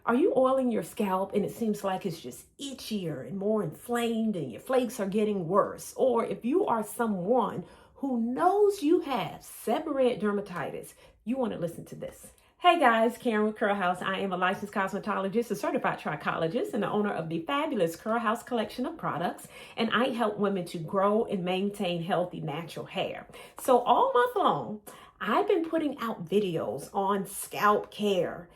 Are you oiling your scalp and it seems like it's just itchier and more inflamed and your flakes are getting worse? Or if you are someone who knows you have seborrheic dermatitis, you want to listen to this. Hey guys, Karen with Curl House. I am a licensed cosmetologist, a certified trichologist, and the owner of the fabulous Curl House collection of products. And I help women to grow and maintain healthy, natural hair. So all month long, I've been putting out videos on scalp care,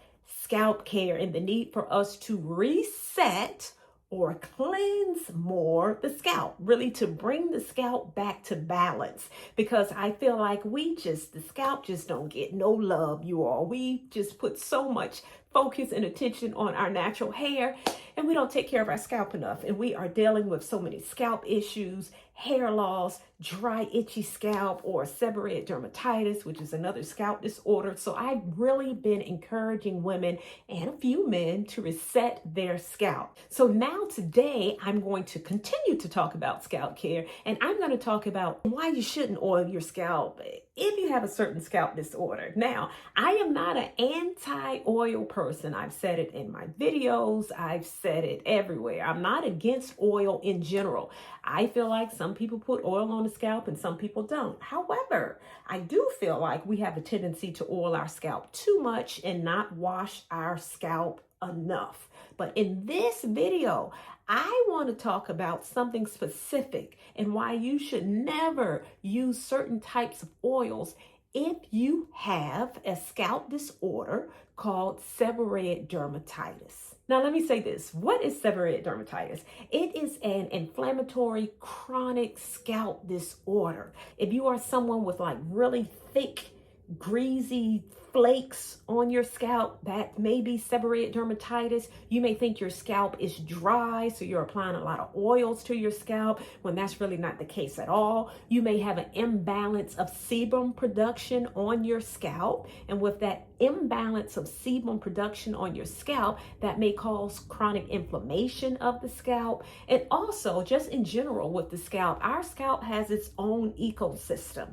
and the need for us to reset or cleanse more the scalp, really to bring the scalp back to balance, because I feel like the scalp just don't get no love, you all. We just put so much focus and attention on our natural hair, and we don't take care of our scalp enough, and we are dealing with so many scalp issues, hair loss, dry, itchy scalp, or seborrheic dermatitis, which is another scalp disorder. So I've really been encouraging women and a few men to reset their scalp. So now today, I'm going to continue to talk about scalp care, and I'm going to talk about why you shouldn't oil your scalp if you have a certain scalp disorder. Now, I am not an anti-oil person. I've said it in my videos. I've said it everywhere. I'm not against oil in general. I feel like some people put oil on the scalp and some people don't. However, I do feel like we have a tendency to oil our scalp too much and not wash our scalp enough. But in this video, I want to talk about something specific and why you should never use certain types of oils if you have a scalp disorder called seborrheic dermatitis. Now, let me say this. What is seborrheic dermatitis? It is an inflammatory chronic scalp disorder. If you are someone with like really thick, greasy flakes on your scalp, that may be seborrheic dermatitis. You may think your scalp is dry, so you're applying a lot of oils to your scalp when that's really not the case at all. You may have an imbalance of sebum production on your scalp, and with that imbalance of sebum production on your scalp, that may cause chronic inflammation of the scalp. And also, just in general with the scalp, our scalp has its own ecosystem,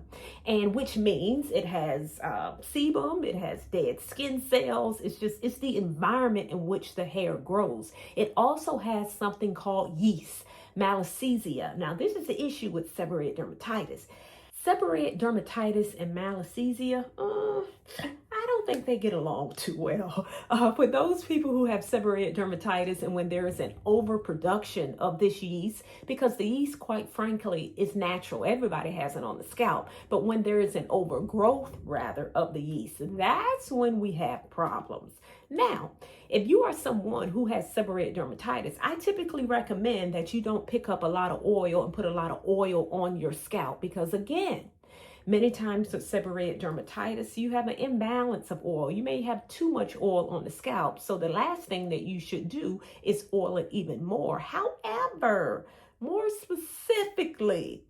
and which means it has sebum, it has dead skin cells. It's the environment in which the hair grows. It also has something called yeast, malassezia. Now, this is the issue with seborrheic dermatitis. Seborrheic dermatitis and malassezia, I don't think they get along too well. For those people who have seborrheic dermatitis and when there is an overproduction of this yeast, because the yeast, quite frankly, is natural. Everybody has it on the scalp. But when there is an overgrowth, rather, of the yeast, that's when we have problems. Now, if you are someone who has seborrheic dermatitis, I typically recommend that you don't pick up a lot of oil and put a lot of oil on your scalp, because again, many times with seborrheic dermatitis, you have an imbalance of oil. You may have too much oil on the scalp. So the last thing that you should do is oil it even more. However, more specifically,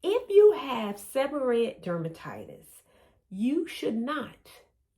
if you have seborrheic dermatitis, you should not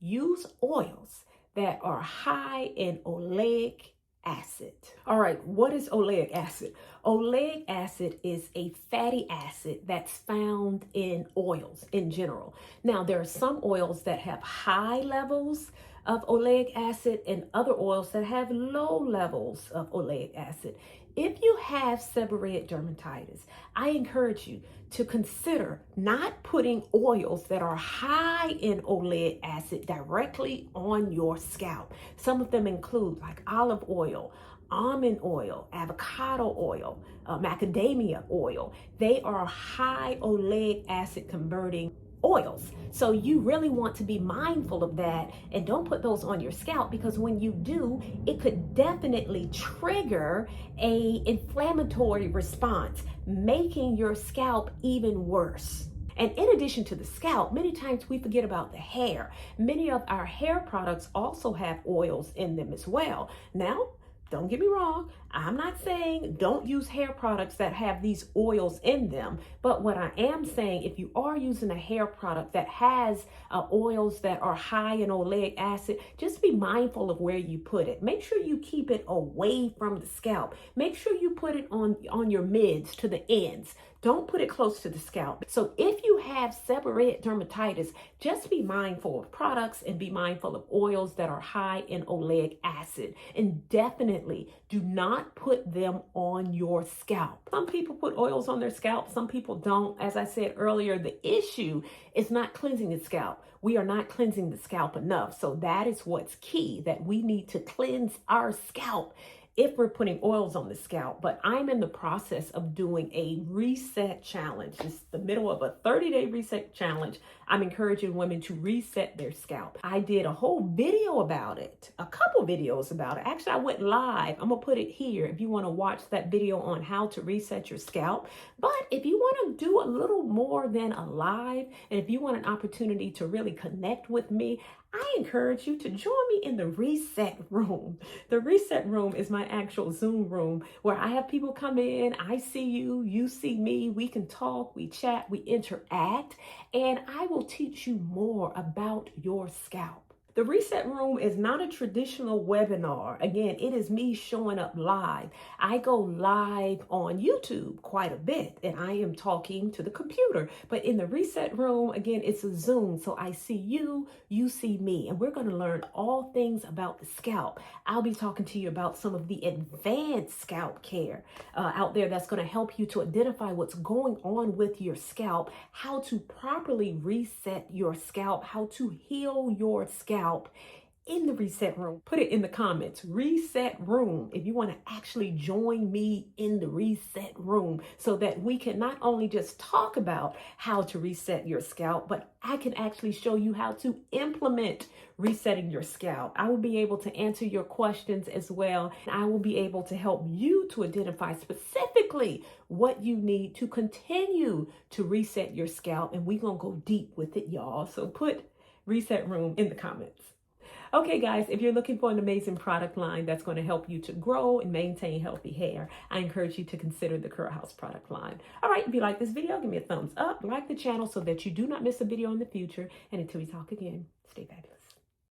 use oils that are high in oleic acid. All right, what is oleic acid? Oleic acid is a fatty acid that's found in oils in general. Now, there are some oils that have high levels of oleic acid and other oils that have low levels of oleic acid. If you have seborrheic dermatitis, I encourage you to consider not putting oils that are high in oleic acid directly on your scalp. Some of them include like olive oil, almond oil, avocado oil, macadamia oil. They are high oleic acid converting oils. So you really want to be mindful of that and don't put those on your scalp, because when you do, it could definitely trigger a inflammatory response, making your scalp even worse. And in addition to the scalp, many times we forget about the hair. Many of our hair products also have oils in them as well. Now, don't get me wrong, I'm not saying don't use hair products that have these oils in them, but what I am saying, if you are using a hair product that has oils that are high in oleic acid, just be mindful of where you put it. Make sure you keep it away from the scalp. Make sure you put it on your mids to the ends. Don't put it close to the scalp. So if you have seborrheic dermatitis, just be mindful of products and be mindful of oils that are high in oleic acid. And definitely do not put them on your scalp. Some people put oils on their scalp, some people don't. As I said earlier, the issue is not cleansing the scalp. We are not cleansing the scalp enough. So that is what's key, that we need to cleanse our scalp if we're putting oils on the scalp. But I'm in the process of doing a reset challenge. It's the middle of a 30-day reset challenge. I'm encouraging women to reset their scalp. I did a whole video about it, a couple videos about it. Actually, I went live. I'm gonna put it here if you want to watch that video on how to reset your scalp. But if you want to do a little more than a live, and if you want an opportunity to really connect with me, I encourage you to join me in the reset room. The reset room is my actual Zoom room where I have people come in, I see you, you see me, we can talk, we chat, we interact, and I will teach you more about your scalp. The reset room is not a traditional webinar. Again, it is me showing up live. I go live on YouTube quite a bit, and I am talking to the computer. But in the reset room, again, it's a Zoom. So I see you, you see me, and we're going to learn all things about the scalp. I'll be talking to you about some of the advanced scalp care out there that's going to help you to identify what's going on with your scalp, how to properly reset your scalp, how to heal your scalp in the reset room. Put it in the comments, reset room, if you want to actually join me in the reset room, so that we can not only just talk about how to reset your scalp, but I can actually show you how to implement resetting your scalp. I will be able to answer your questions as well. I will be able to help you to identify specifically what you need to continue to reset your scalp. And we're going to go deep with it, y'all. So put reset room in the comments. Okay, guys, if you're looking for an amazing product line that's going to help you to grow and maintain healthy hair, I encourage you to consider the Curl House product line. All right, if you like this video, give me a thumbs up, like the channel so that you do not miss a video in the future. And until we talk again, stay fabulous.